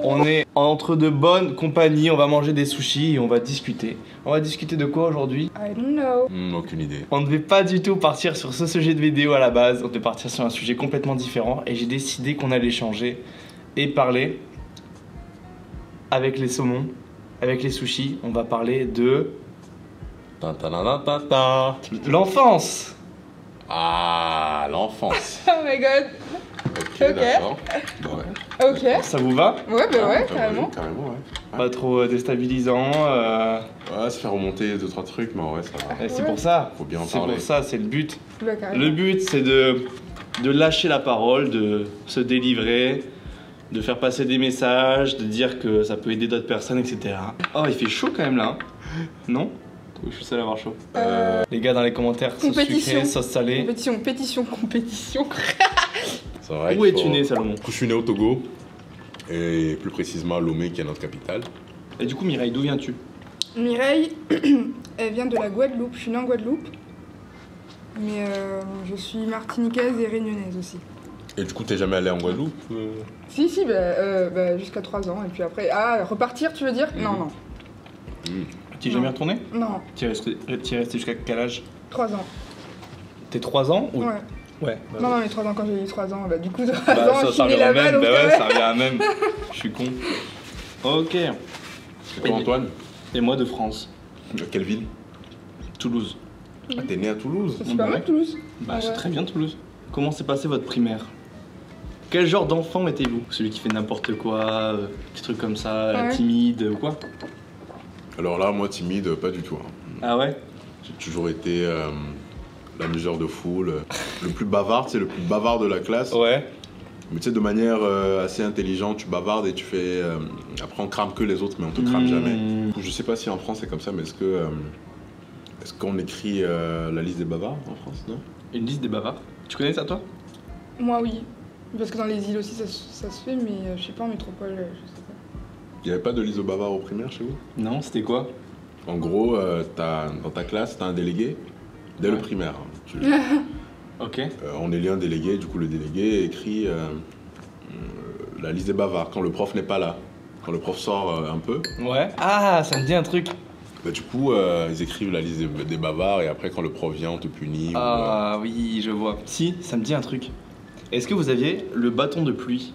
On est entre de bonnes compagnies, on va manger des sushis et on va discuter. On va discuter de quoi aujourd'hui? I don't know. Aucune idée. On ne devait pas du tout partir sur ce sujet de vidéo à la base, on devait partir sur un sujet complètement différent et j'ai décidé qu'on allait changer et parler avec les saumons, avec les sushis. On va parler de l'enfance. Ah, l'enfance. Oh my god. Ok, d'accord. Bah ouais. Ok. Ça vous va? Ouais, bah ouais, Ah, carrément. Carrément, ouais. Pas trop déstabilisant. Ouais, ça fait remonter 2-3 trucs, mais en vrai, ça va. Et c'est Ouais. pour ça. Faut bien en C'est parler. pour ça, c'est le but. Bah, carrément. Le but, c'est de lâcher la parole, de se délivrer, de faire passer des messages, de dire que ça peut aider d'autres personnes, etc. Oh, il fait chaud quand même là. Hein. Non? Ou je suis seul à avoir chaud. Les gars dans les commentaires, sauce Compétition. sucrée, sauce salée. Compétition. C'est vrai Où qu'il es-tu faut- né, Salomon? Je suis né au Togo, et plus précisément à Lomé, qui est notre capitale. Et du coup, Mireille, d'où viens-tu? Mireille, elle vient de la Guadeloupe. Je suis née en Guadeloupe. Mais je suis martiniquaise et réunionnaise aussi. Et du coup, t'es jamais allé en Guadeloupe Si, bah, jusqu'à 3 ans. Et puis après, repartir, tu veux dire? Non, non. Tu es jamais retourné? Non, Tu es resté jusqu'à quel âge? 3 ans. T'es 3 ans ou... Ouais. Ouais. Non, non, mais 3 ans quand j'ai eu 3 ans. Bah, du coup, 3 Bah, ans, je ça suis née revient au là-bas. même, Donc, bah ouais, ça revient à même. Je suis con. Ok. Et toi, Antoine Et moi de France. De quelle ville Toulouse. Ah, t'es né à Toulouse C'est pas mal, Toulouse. Bah, Ouais. c'est très bien Toulouse. Comment s'est passé votre primaire? Quel genre d'enfant étiez-vous? Celui qui fait n'importe quoi, petit truc comme ça, Ouais. timide ou quoi? Alors là, moi, timide, pas du tout. Hein. Ah ouais? J'ai toujours été l'amuseur de foule, le plus bavard, c'est le plus bavard de la classe. Ouais. Mais tu sais, de manière assez intelligente, tu bavardes et tu fais. Après, on crame que les autres, mais on te crame jamais. Je sais pas si en France c'est comme ça, mais est-ce qu'on écrit la liste des bavards en France, non? Une liste des bavards. Tu connais ça toi? Moi, oui. Parce que dans les îles aussi, ça se fait, mais je sais pas, en métropole, je sais pas. Il n'y avait pas de liste de bavards au primaire chez vous? Non, c'était quoi? En gros, dans ta classe, t'as un délégué dès le Ouais. primaire. Hein. Ok. On élit un délégué, du coup, le délégué écrit la liste des bavards quand le prof n'est pas là. Quand le prof sort un peu, Ouais. Ah, ça me dit un truc. bah, du coup, ils écrivent la liste des bavards et après, quand le prof vient, on te punit. Ah oui, je vois. Si, ça me dit un truc. Est-ce que vous aviez le bâton de pluie?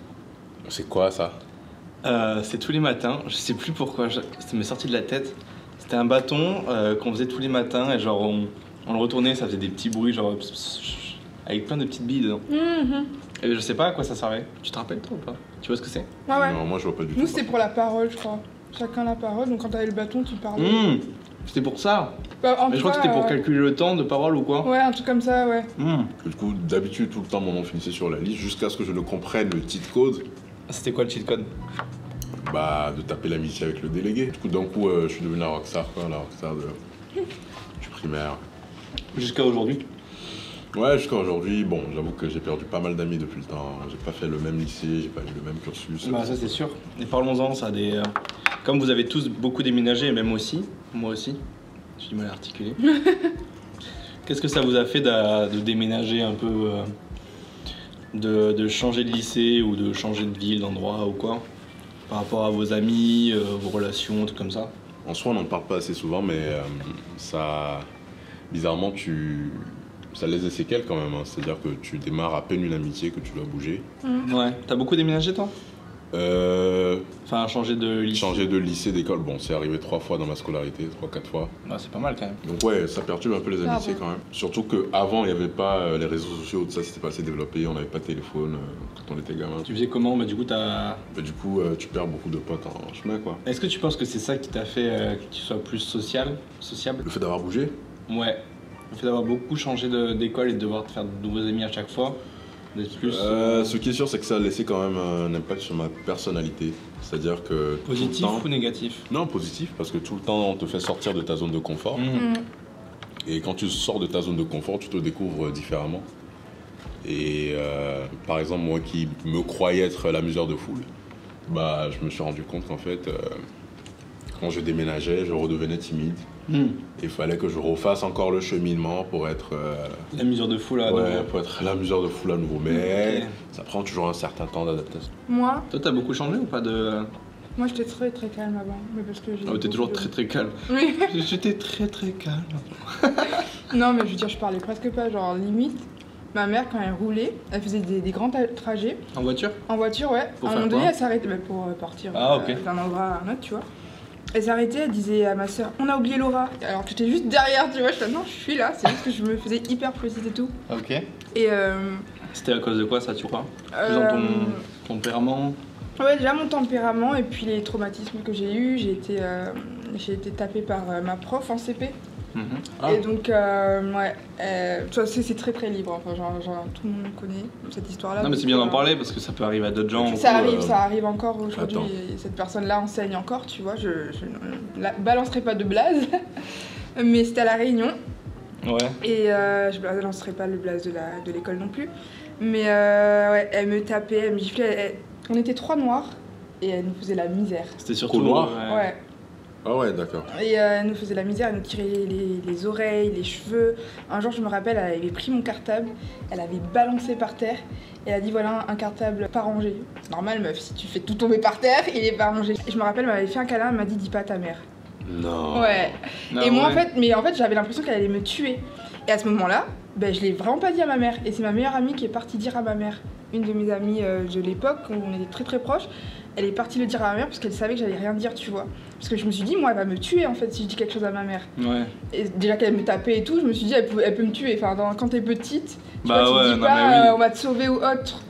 C'est quoi ça? C'est tous les matins, je sais plus pourquoi, ça m'est sorti de la tête. C'était un bâton qu'on faisait tous les matins et genre on le retournait, ça faisait des petits bruits genre avec plein de petites billes dedans. Et je sais pas à quoi ça servait. Tu te rappelles toi ou pas? Tu vois ce que c'est? Ah ouais. Non, moi je vois pas du tout. Nous, c'était pour la parole, je crois. Chacun la parole, donc quand t'avais le bâton, tu parlais. C'était pour ça. Bah, en Mais je tout crois que cas, c'était pour calculer le temps de parole ou quoi? Ouais, un truc comme ça, ouais. Du coup, d'habitude, tout le temps, mon nom finissait sur la liste jusqu'à ce que je ne comprenne le cheat code, C'était quoi le cheat code? bah, de taper l'amitié avec le délégué. Du coup, d'un coup, je suis devenu la rockstar, quoi, la rockstar du primaire. Jusqu'à aujourd'hui. Ouais, jusqu'à aujourd'hui, bon, j'avoue que j'ai perdu pas mal d'amis depuis le temps. J'ai pas fait le même lycée, j'ai pas eu le même cursus. Bah ça c'est sûr. Et parlons-en, ça a des... Comme vous avez tous beaucoup déménagé, et même aussi, moi aussi, j'ai du mal à articuler. Qu'est-ce que ça vous a fait de déménager un peu, de changer de lycée ou de changer de ville, d'endroit ou quoi? Par rapport à vos amis, vos relations, tout comme ça? En soi, on n'en parle pas assez souvent, mais ça... Bizarrement, ça laisse des séquelles quand même. Hein. C'est-à-dire que tu démarres à peine une amitié, que tu dois bouger. Ouais. T'as beaucoup déménagé toi? Euh... Enfin, changer de lycée. Changer de lycée, d'école, bon, c'est arrivé 3 fois dans ma scolarité, 3-4 fois. Bah, c'est pas mal quand même. Donc ouais, ça perturbe un peu les amitiés quand même. Surtout qu'avant, il n'y avait pas les réseaux sociaux, tout ça, c'était pas assez développé, on n'avait pas de téléphone quand on était gamin. Tu faisais comment? Bah du coup t'as... Bah, du coup, tu perds beaucoup de potes en chemin, quoi. Est-ce que tu penses que c'est ça qui t'a fait que tu sois plus sociable? Le fait d'avoir bougé, Ouais. Le fait d'avoir beaucoup changé d'école et de devoir te faire de nouveaux amis à chaque fois, d'être plus... ce qui est sûr, c'est que ça a laissé quand même un impact sur ma personnalité. C'est-à-dire que Positif tout le temps... ou négatif? Non, positif, parce que tout le temps, on te fait sortir de ta zone de confort. Et quand tu sors de ta zone de confort, tu te découvres différemment. Et par exemple, moi qui me croyais être l'amuseur de foule, bah, je me suis rendu compte qu'en fait, quand je déménageais, je redevenais timide. Il fallait que je refasse encore le cheminement pour être... La mesure de foule là. ouais, pour être à la mesure de foule à nouveau. Mais ça prend toujours un certain temps d'adaptation. Moi, Toi, t'as beaucoup changé ou pas de... moi j'étais très très calme avant, mais parce que j'ai. Ah, t'es toujours beaucoup de- très calme. Oui. J'étais très calme. Non, mais je veux dire, je parlais presque pas, genre limite. Ma mère, quand elle roulait, elle faisait des grands trajets. En voiture? En voiture, ouais. Pour à un faire moment donné, quoi elle s'arrêtait pour partir Ah, ok. d'un endroit à un autre, tu vois. Elle s'arrêtait, elle disait à ma soeur, on a oublié Laura. Alors que j'étais juste derrière, tu vois. Je disais, non, je suis là. C'est juste que je me faisais hyper petite et tout. Ok. Et C'était à cause de quoi ça, tu crois? Plus euh, dans ton tempérament? ouais, déjà mon tempérament et puis les traumatismes que j'ai eus. J'ai été tapée par ma prof en CP. Ah. Et donc, ouais, tu vois, c'est très très libre. Enfin, genre, tout le monde connaît cette histoire-là. Non, mais c'est bien d'en parler parce que ça peut arriver à d'autres gens. Ça coup, arrive encore aujourd'hui. attends. Et cette personne-là enseigne encore, tu vois. Je ne balancerai pas de blaze, mais c'était à La Réunion. Ouais. Et je ne balancerai pas le blaze de l'école non plus. Mais ouais, elle me tapait, elle me giflait. On était 3 noirs et elle nous faisait la misère. C'était surtout. Couloir? Ouais. Ah ouais, d'accord. Et elle nous faisait la misère, elle nous tirait les oreilles, les cheveux. Un jour, je me rappelle, elle avait pris mon cartable, elle avait balancé par terre et elle a dit voilà un cartable pas rangé. Normal, meuf, si tu fais tout tomber par terre, il est pas rangé. Et je me rappelle, elle m'avait fait un câlin, elle m'a dit dis pas à ta mère. Non. Ouais. Non, et moi, ouais. en fait, j'avais l'impression qu'elle allait me tuer. Et à ce moment-là, ben, je l'ai vraiment pas dit à ma mère. Et c'est ma meilleure amie qui est partie dire à ma mère. Une de mes amies de l'époque, où on était très très proches, elle est partie le dire à ma mère parce qu'elle savait que j'allais rien dire, tu vois. Parce que je me suis dit, moi, elle va me tuer en fait si je dis quelque chose à ma mère. Ouais. Et déjà qu'elle me tapait et tout, je me suis dit, elle peut me tuer. Enfin, quand t'es petite, tu Bah vois, tu ouais, te dis non, pas, mais oui. on va te sauver ou autre.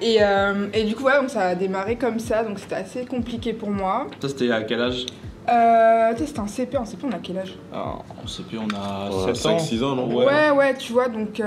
Et du coup, ouais, donc ça a démarré comme ça, donc c'était assez compliqué pour moi. Ça, c'était à quel âge? Tu sais, c'était un CP, on a quel âge? Alors, on sait plus, on a Ouais, 7 ans. 5-6 ans, non? Ouais, tu vois, donc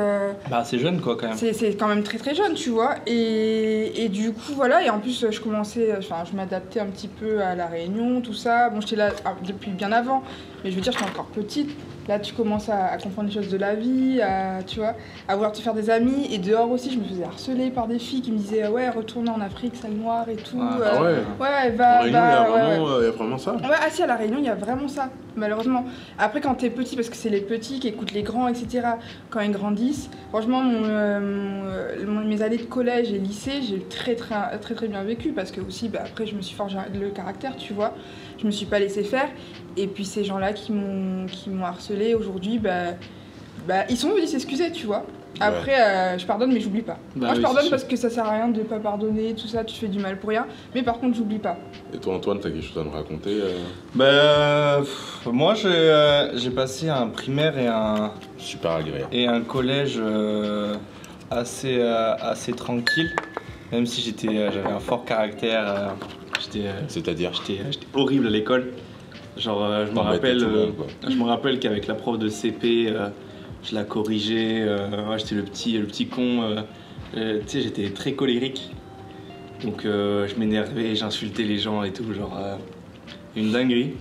Bah, c'est jeune quoi quand même. c'est quand même très très jeune, tu vois. Et du coup, voilà, et en plus, je m'adaptais un petit peu à La Réunion, tout ça. Bon, j'étais là depuis bien avant, mais je veux dire, j'étais encore petite. Là, tu commences à comprendre les choses de la vie, tu vois, à vouloir te faire des amis. Et dehors aussi, je me faisais harceler par des filles qui me disaient ouais, retourne en Afrique, sale noire et tout. Ah ouais. Ouais, En va, Réunion, il y a ouais. vraiment, il y a vraiment ça. Ouais, ah si, à La Réunion, il y a vraiment ça, malheureusement. Après, quand t'es petit, parce que c'est les petits qui écoutent les grands, etc., quand ils grandissent, franchement, mes années de collège et lycée, j'ai très bien vécu, parce que aussi, bah, après, je me suis forgé le caractère, tu vois. Je me suis pas laissé faire. Et puis, ces gens-là qui m'ont harcelé aujourd'hui, bah, ils sont venus s'excuser, tu vois. Après, je pardonne, mais j'oublie pas. Bah Moi, je oui, pardonne c'est parce que ça sert à rien de pas pardonner, tout ça, tu te fais du mal pour rien. Mais par contre, j'oublie pas. Et toi, Antoine, t'as quelque chose à nous raconter Bah, moi j'ai passé un primaire Super agréable. et un collège assez tranquille, même si j'avais un fort caractère. C'est-à-dire J'étais horrible à l'école. Genre, je me rappelle qu'avec la prof de CP, je la corrigeais. Ouais, j'étais le petit con. Tu sais, j'étais très colérique. Donc, je m'énervais, j'insultais les gens et tout. Genre, une dinguerie.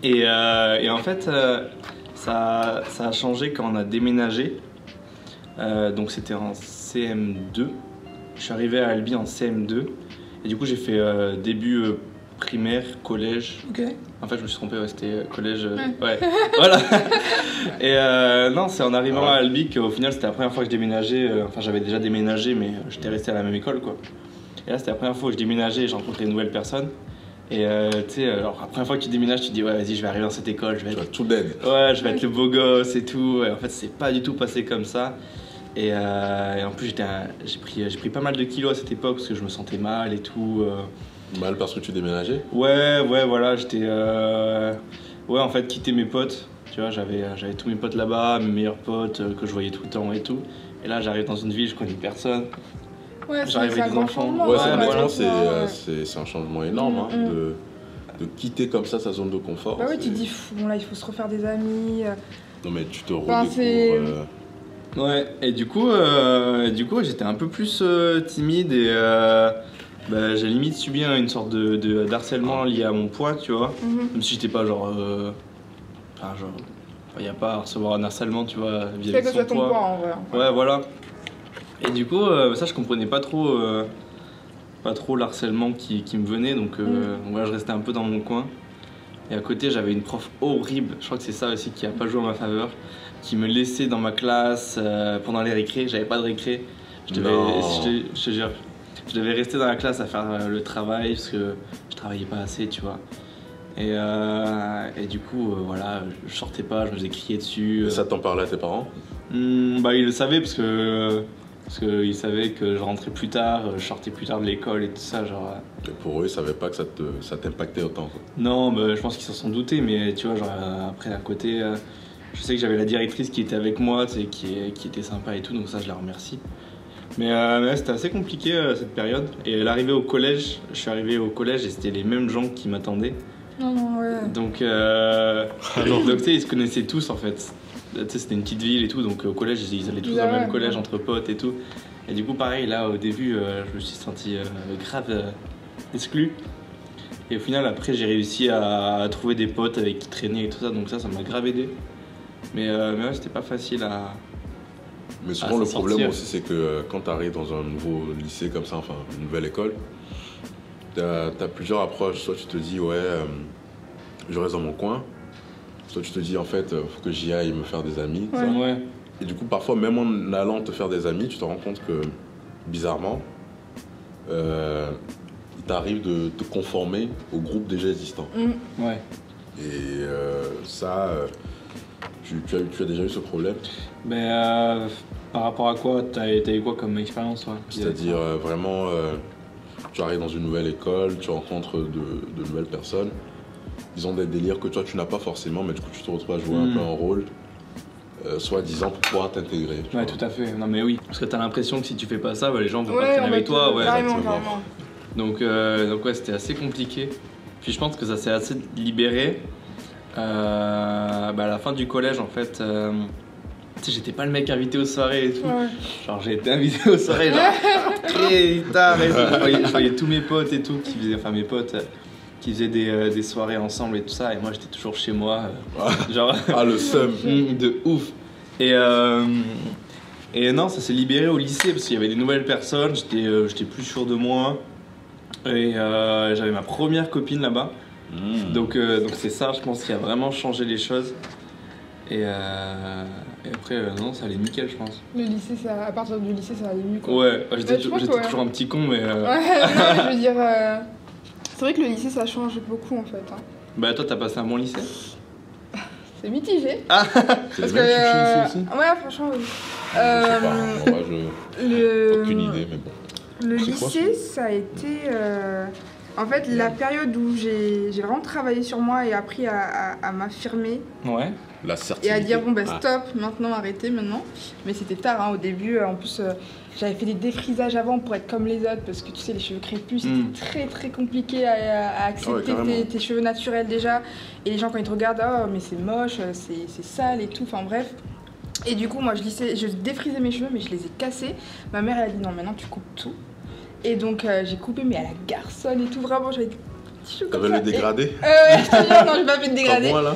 et en fait, ça a changé quand on a déménagé. Donc, c'était en CM2. Je suis arrivé à Albi en CM2. Et du coup, j'ai fait début primaire, collège. Ok. En fait, je me suis trompé, ouais, c'était collège. Ouais, voilà. Et non, c'est en arrivant à Albi qu'au final, c'était la première fois que je déménageais. Enfin, j'avais déjà déménagé, mais j'étais resté à la même école, quoi. Et là, c'était la première fois que je déménageais et j'ai rencontré une nouvelle personne. Et tu sais, alors la première fois que tu déménages, tu te dis, ouais, vas-y, je vais arriver dans cette école, je vais être tout dead. Ouais, je vais être le beau gosse et tout. Et en fait, c'est pas du tout passé comme ça. Et en plus, j'ai pris pas mal de kilos à cette époque parce que je me sentais mal et tout. Mal parce que tu déménageais? Ouais, voilà, j'étais. Ouais, en fait, quitter mes potes. Tu vois, j'avais tous mes potes là-bas, mes meilleurs potes que je voyais tout le temps et tout. Et là, j'arrive dans une ville, je connais personne. Ouais, J'arrive avec des enfants. Ouais, c'est voilà. c'est un changement énorme hein, de quitter comme ça sa zone de confort. Bah oui, tu te dis, bon là, il faut se refaire des amis. Non, mais tu te Enfin, redécouvres. Ouais, et du coup, j'étais un peu plus timide et bah, j'ai limite subi une sorte d'harcèlement lié à mon poids, tu vois. Même si j'étais pas genre. Enfin, genre. Il n'y a pas à recevoir un harcèlement, tu vois, vis-à-vis de son ton poids en vrai. Ouais, voilà. Et du coup, ça, je comprenais pas trop l'harcèlement qui me venait, donc voilà, je restais un peu dans mon coin. Et à côté, j'avais une prof horrible, je crois que c'est ça aussi qui a pas joué en ma faveur, qui me laissait dans ma classe pendant les récrés. J'avais pas de récré. Je te jure, je devais rester dans la classe à faire le travail parce que je travaillais pas assez, tu vois. Et du coup, voilà, je sortais pas, je me faisais crier dessus. Et ça t'en parlait à tes parents? Bah, ils le savaient parce qu'ils savaient que je rentrais plus tard, je sortais plus tard de l'école et tout ça, genre. Et pour eux, ils savaient pas que ça t'impactait autant, quoi. Non, bah, je pense qu'ils s'en sont doutés, mais tu vois, genre, après à côté, je sais que j'avais la directrice qui était avec moi, tu sais, qui était sympa et tout, donc ça, je la remercie. Mais ouais, c'était assez compliqué cette période. Et l'arrivée au collège, je suis arrivé au collège et c'était les mêmes gens qui m'attendaient. Non, ouais. Donc, tu sais, ils se connaissaient tous en fait. Tu sais, c'était une petite ville et tout, donc au collège, ils allaient tous dans le même collège entre potes et tout. Et du coup, pareil, là, au début, je me suis senti grave exclu. Et au final, après, j'ai réussi à trouver des potes avec qui traîner et tout ça, donc ça m'a grave aidé. Mais ouais, c'était pas facile à. Mais souvent, le problème aussi, c'est que quand tu arrives dans un nouveau lycée comme ça, enfin, une nouvelle école, t'as plusieurs approches. Soit tu te dis, ouais, je reste dans mon coin. Soit tu te dis, en fait, faut que j'y aille me faire des amis. Ouais. Et du coup, parfois, même en allant te faire des amis, tu te rends compte que, bizarrement, il t'arrive de te conformer au groupe déjà existant. Ouais. Et ça, tu as déjà eu ce problème? Mais par rapport à quoi? T'as eu quoi comme expérience, toi? C'est-à-dire, vraiment, tu arrives dans une nouvelle école, tu rencontres de nouvelles personnes. Ils ont des délires que toi tu n'as pas forcément, mais du coup tu te retrouves à jouer un peu un rôle, soi-disant pour pouvoir t'intégrer. Ouais, tout à fait. Non, mais oui. Parce que t'as l'impression que si tu fais pas ça, bah, les gens vont pas traîner avec toi. Ouais, carrément. Donc ouais, c'était assez compliqué. Puis je pense que ça s'est assez libéré. À la fin du collège, en fait, tu sais, j'étais pas le mec invité aux soirées et tout. Ouais. Genre, j'ai été invité aux soirées, genre, très tard et tout. Je voyais tous mes potes et tout, mes potes qui faisaient des soirées ensemble et tout ça. Et moi, j'étais toujours chez moi. Genre. Ah, le seum. De ouf. Et non, ça s'est libéré au lycée parce qu'il y avait des nouvelles personnes. J'étais plus sûr de moi. Et j'avais ma première copine là-bas. Donc c'est ça, je pense, qui a vraiment changé les choses. Et après, non, ça allait nickel, je pense. Le lycée, à partir du lycée, ça allait mieux, quoi. Ouais, j'étais toujours un petit con, mais. Ouais, non, je veux dire. C'est vrai que le lycée, ça change beaucoup, en fait. Hein. Bah, toi, t'as passé un bon lycée? C'est mitigé. Ah. Parce que. Ouais, franchement, oui. Aucune idée, mais bon. Le lycée, ça a été. En fait, la période où j'ai vraiment travaillé sur moi et appris à m'affirmer. Ouais. La certitude. Et à dire, bon, bah stop, maintenant, arrêtez, maintenant. Mais c'était tard, hein, au début. En plus, j'avais fait des défrisages avant pour être comme les autres, parce que tu sais, les cheveux crépus, c'était très très compliqué à accepter tes cheveux naturels déjà. Et les gens, quand ils te regardent, oh, mais c'est moche, c'est sale et tout, enfin bref. Et du coup, moi, je défrisais mes cheveux, mais je les ai cassés. Ma mère, elle a dit, non, maintenant, tu coupes tout. Et donc j'ai coupé, mais à la garçonne et tout, vraiment, j'avais des petits cheveux comme ça. T'avais le dégradé? Ouais, je te jure, non, j'ai pas fait de dégradé. Comme moi, là.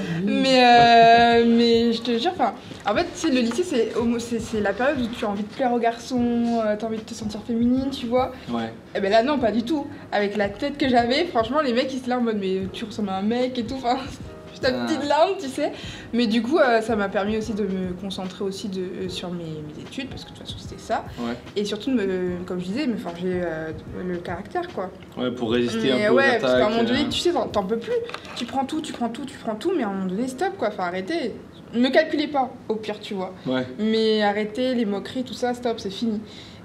Mais je te jure, en fait, tu sais, le lycée, c'est la période où tu as envie de plaire aux garçons, t'as envie de te sentir féminine, tu vois. Ouais. Et ben là, non, pas du tout. Avec la tête que j'avais, franchement, les mecs, ils se là en mode, mais tu ressembles à un mec et tout, enfin... ta petite larme, tu sais. Mais du coup, ça m'a permis aussi de me concentrer aussi sur mes études, parce que de toute façon, c'était ça. Ouais. Et surtout, comme je disais, me forger le caractère, quoi. Ouais, pour résister un peu aux ouais, attaques. parce qu'à un moment donné, tu sais, t'en peux plus. Tu prends tout, mais à un moment donné, stop, quoi. Enfin, arrêtez. Ne calculez pas, au pire, tu vois. Ouais. Mais arrêtez les moqueries, tout ça, stop, c'est fini.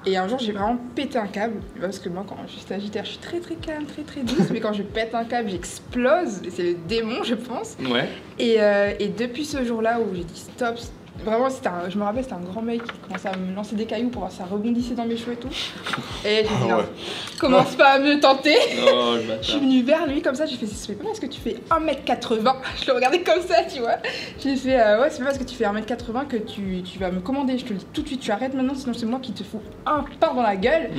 Et un jour, j'ai vraiment pété un câble. Parce que moi, quand je suis stagiaire, je suis très très calme, très très douce. Mais quand je pète un câble, j'explose. Et c'est le démon, je pense. Ouais. Et depuis ce jour-là où j'ai dit stop, vraiment, je me rappelle, c'était un grand mec qui commençait à me lancer des cailloux pour voir si ça rebondissait dans mes cheveux et tout. Et j'ai dit non, commence pas à me tenter. Oh, le bâtard. Je suis venue vers lui comme ça, j'ai fait c'est pas parce que tu fais 1m80. Je le regardais comme ça, tu vois. J'ai fait ouais, c'est pas parce que tu fais 1m80 que tu vas me commander. Je te le dis tout de suite, tu arrêtes maintenant, sinon c'est moi qui te fous un pain dans la gueule.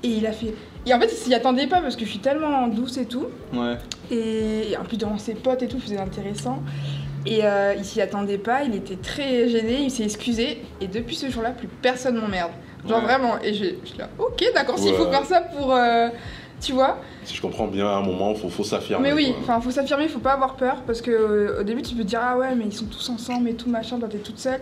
Et il a fait. Et en fait, il s'y attendait pas parce que je suis tellement douce et tout. Ouais. Et en plus, devant ses potes et tout, c'était intéressant. Et il s'y attendait pas, il était très gêné, il s'est excusé. Et depuis ce jour-là, plus personne m'emmerde. Genre vraiment. Et je suis là, ok, d'accord, s'il faut faire ça pour. Tu vois. Si je comprends bien, à un moment, faut s'affirmer. Mais oui, quoi. enfin, faut s'affirmer, faut pas avoir peur parce que au début, tu peux te dire ah ouais, mais ils sont tous ensemble et tout machin, toi t'es toute seule.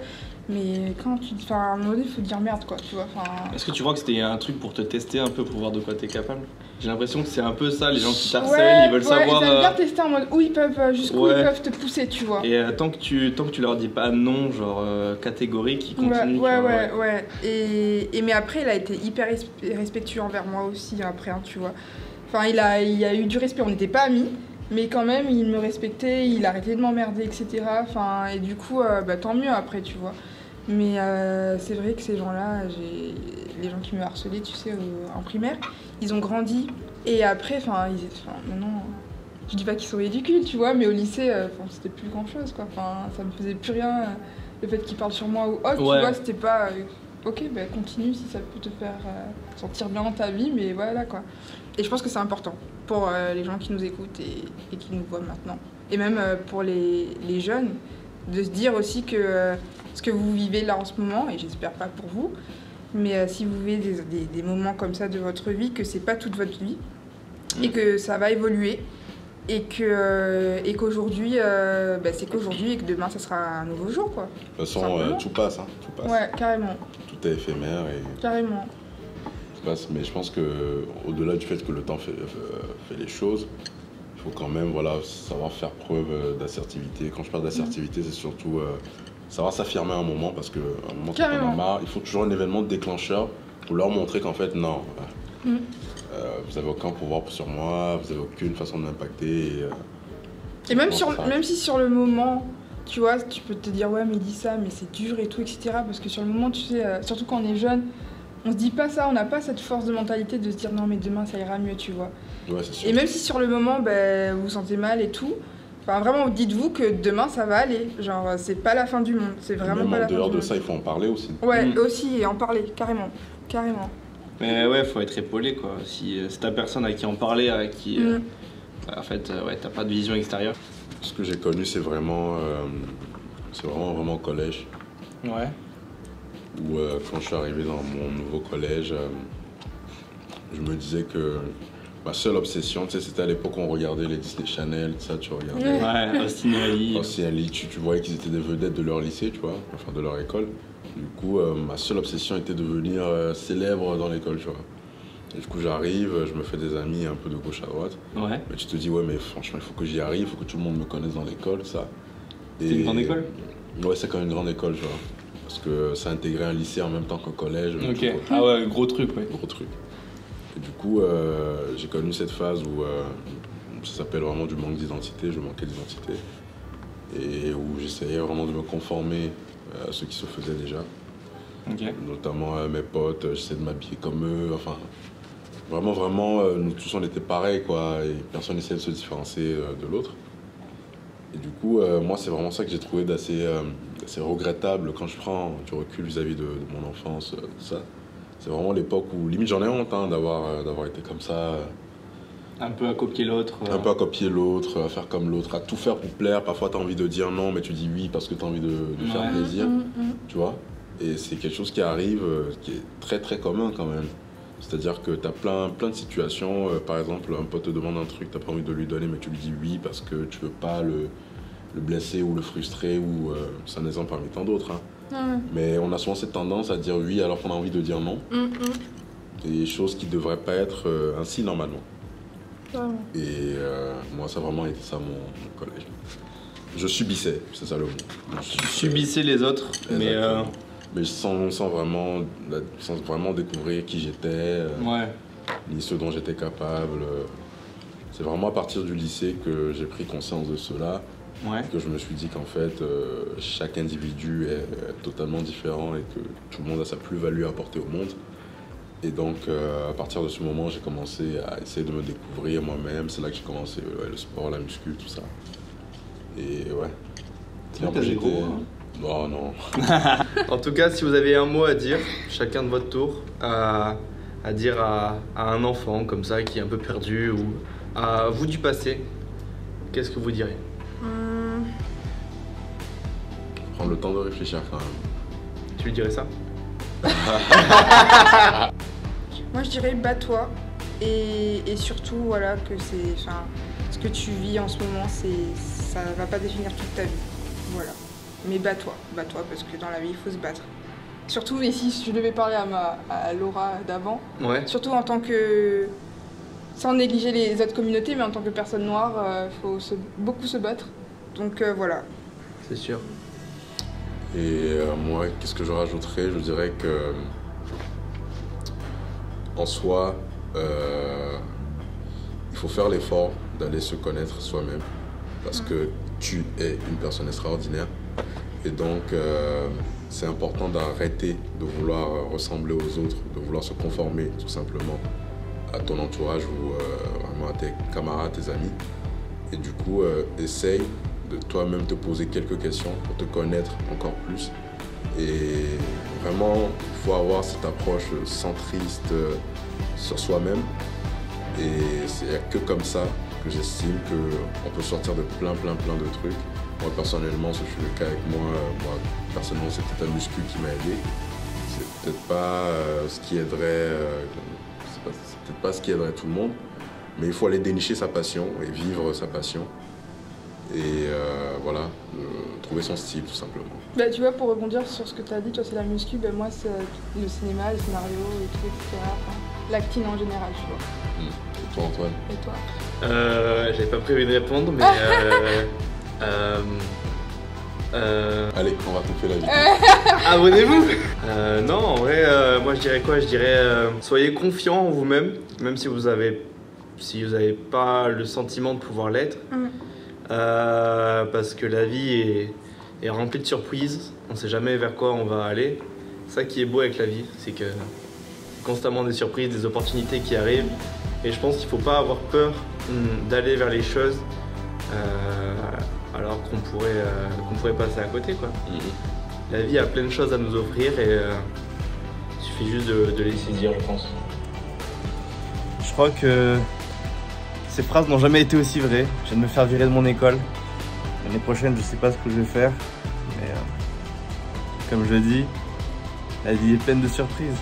Mais quand tu, enfin, à un moment donné, il faut te dire merde quoi, tu vois. Est-ce que tu crois que c'était un truc pour te tester un peu, pour voir de quoi t'es capable? J'ai l'impression que c'est un peu ça, les gens qui t'harcèlent, ouais, ils veulent savoir. Ils aiment bien tester en mode où ils peuvent, jusqu'où Ouais. ils peuvent te pousser, tu vois. Et tant que tu leur dis pas non, genre catégorique, ils continuent. Ouais. Et mais après, il a été hyper respectueux envers moi aussi, après, hein, tu vois. Enfin, il a eu du respect, on n'était pas amis, mais quand même, il me respectait, il arrêtait de m'emmerder, etc. Enfin, et du coup, bah, tant mieux après, tu vois. Mais c'est vrai que ces gens-là, les gens qui me harcelaient, tu sais, en primaire, ils ont grandi. Et après, enfin, maintenant, je dis pas qu'ils sont ridicules, tu vois, mais au lycée, c'était plus grand-chose, quoi. Enfin, ça me faisait plus rien. Le fait qu'ils parlent sur moi ou autre, tu vois, c'était pas... ok, bah continue si ça peut te faire sentir bien dans ta vie, mais voilà, quoi. Et je pense que c'est important pour les gens qui nous écoutent et qui nous voient maintenant. Et même pour les jeunes, de se dire aussi que ce que vous vivez là en ce moment, et j'espère pas pour vous, mais si vous vivez des moments comme ça de votre vie, que c'est pas toute votre vie, et que ça va évoluer, et qu'aujourd'hui, c'est qu'aujourd'hui, et que demain, ça sera un nouveau jour, quoi. De toute façon, tout passe, hein, tout passe. Ouais, carrément. Tout est éphémère et... Carrément. Tout passe, mais je pense qu'au-delà du fait que le temps fait les choses, il faut quand même savoir faire preuve d'assertivité. Quand je parle d'assertivité, c'est surtout savoir s'affirmer à un moment, parce qu'à un moment, quand on en a marre, il faut toujours un événement déclencheur pour leur montrer qu'en fait, non, vous n'avez aucun pouvoir sur moi, vous n'avez aucune façon de m'impacter. Et même si sur le moment, tu vois, tu peux te dire ouais mais dis ça, mais c'est dur et tout, etc. Parce que sur le moment, tu sais, surtout quand on est jeune, on se dit pas ça, on n'a pas cette force de mentalité de se dire non mais demain ça ira mieux, tu vois. Ouais, c'est sûr. Et même si sur le moment, vous vous sentez mal et tout, enfin vraiment dites-vous que demain ça va aller. Genre c'est pas la fin du monde, c'est vraiment pas la fin du monde. En dehors de ça, il faut en parler aussi. Ouais, aussi, et en parler, carrément. Mais ouais, faut être épaulé quoi. Si c'est ta personne à qui en parler, à qui. En fait, t'as pas de vision extérieure. Ce que j'ai connu, c'est vraiment au collège. Ouais. Où quand je suis arrivé dans mon nouveau collège, je me disais que ma seule obsession, tu sais, c'était à l'époque où on regardait les Disney Channel, tout ça, tu regardais. Ouais, Austin et Ali. Austin et Ali, tu voyais qu'ils étaient des vedettes de leur lycée, tu vois, enfin de leur école. Du coup, ma seule obsession était de devenir célèbre dans l'école, tu vois. Et du coup, j'arrive, je me fais des amis un peu de gauche à droite. Ouais. Mais tu te dis, ouais, mais franchement, il faut que j'y arrive, il faut que tout le monde me connaisse dans l'école, ça. C'est une grande école? Ouais, c'est quand même une grande école, tu vois. Parce que ça intégrait un lycée en même temps qu'un collège. Ok. Ah ouais, gros truc, ouais. Gros truc. Et du coup, j'ai connu cette phase où ça s'appelle vraiment du manque d'identité, je manquais d'identité. Et où j'essayais vraiment de me conformer à ce qui se faisait déjà. Okay. Notamment mes potes, j'essayais de m'habiller comme eux, enfin... Vraiment, nous tous on était pareils, quoi, et personne n'essayait de se différencier de l'autre. Et du coup, moi, c'est vraiment ça que j'ai trouvé d'assez regrettable quand je prends du recul vis-à-vis de mon enfance, tout ça. C'est vraiment l'époque où, limite, j'en ai honte d'avoir été comme ça. Un peu à copier l'autre. Un peu à copier l'autre, à faire comme l'autre, à tout faire pour plaire. Parfois, tu as envie de dire non, mais tu dis oui parce que tu as envie de faire plaisir, tu vois. Et c'est quelque chose qui arrive, qui est très très commun quand même. C'est-à-dire que tu as plein de situations, par exemple, un pote te demande un truc, tu n'as pas envie de lui donner, mais tu lui dis oui parce que tu veux pas le blesser ou le frustrer, ou c'est un exemple parmi tant d'autres. Hein. Mais on a souvent cette tendance à dire oui alors qu'on a envie de dire non. Des choses qui ne devraient pas être ainsi normalement. Et moi, ça a vraiment été ça mon collège. Je subissais, c'est ça le mot. Tu subissais les autres, mais sans vraiment découvrir qui j'étais, ni ce dont j'étais capable. C'est vraiment à partir du lycée que j'ai pris conscience de cela, que je me suis dit qu'en fait, chaque individu est totalement différent et que tout le monde a sa plus-value à apporter au monde. Et donc, à partir de ce moment, j'ai commencé à essayer de me découvrir moi-même. C'est là que j'ai commencé le sport, la muscu, tout ça. Et ouais. T'as des gros, hein. Oh non. En tout cas, si vous avez un mot à dire, chacun de votre tour, à dire à un enfant comme ça qui est un peu perdu, ou à vous du passé, qu'est-ce que vous diriez? Prendre le temps de réfléchir quand même. Tu lui dirais ça? Moi je dirais bats-toi et surtout voilà que ce que tu vis en ce moment, ça va pas définir toute ta vie. Voilà. Mais bats-toi parce que dans la vie il faut se battre. Surtout ici, si je devais parler à Laura d'avant, surtout en tant que, sans négliger les autres communautés, mais en tant que personne noire, il faut beaucoup se battre. Donc voilà. C'est sûr. Et moi, qu'est-ce que je rajouterais? Je dirais que en soi, il faut faire l'effort d'aller se connaître soi-même parce que tu es une personne extraordinaire et donc c'est important d'arrêter de vouloir ressembler aux autres, de vouloir se conformer tout simplement à ton entourage ou vraiment à tes camarades, tes amis. Et du coup, essaye de toi-même te poser quelques questions pour te connaître encore plus. Et vraiment, il faut avoir cette approche centriste sur soi-même. Et c'est que comme ça que j'estime qu'on peut sortir de plein de trucs. Moi, personnellement, ce fut le cas avec moi. Moi, personnellement, c'est peut-être un muscu qui m'a aidé. C'est peut-être pas ce qui aiderait... c'est peut-être pas ce qui aiderait tout le monde. Mais il faut aller dénicher sa passion et vivre sa passion. Et voilà, trouver son style tout simplement. Bah, tu vois, pour rebondir sur ce que tu as dit, toi c'est la muscu, bah, moi c'est le cinéma, le scénario et tout, etc. Enfin, l'acting en général, tu vois. Et toi Antoine? Et toi? J'avais pas prévu de répondre, mais... Allez, on va te faire la vie. Abonnez-vous. Non, en vrai, moi je dirais quoi? Je dirais soyez confiant en vous-même, même si vous avez pas le sentiment de pouvoir l'être. Parce que la vie est remplie de surprises, on sait jamais vers quoi on va aller. Ça qui est beau avec la vie, c'est que constamment des surprises, des opportunités qui arrivent. Et je pense qu'il ne faut pas avoir peur d'aller vers les choses alors qu'on pourrait passer à côté, quoi. La vie a plein de choses à nous offrir et il suffit juste de les saisir, je pense. Je crois que ces phrases n'ont jamais été aussi vraies. Je viens de me faire virer de mon école. L'année prochaine, je sais pas ce que je vais faire. Mais comme je dis, la vie est pleine de surprises.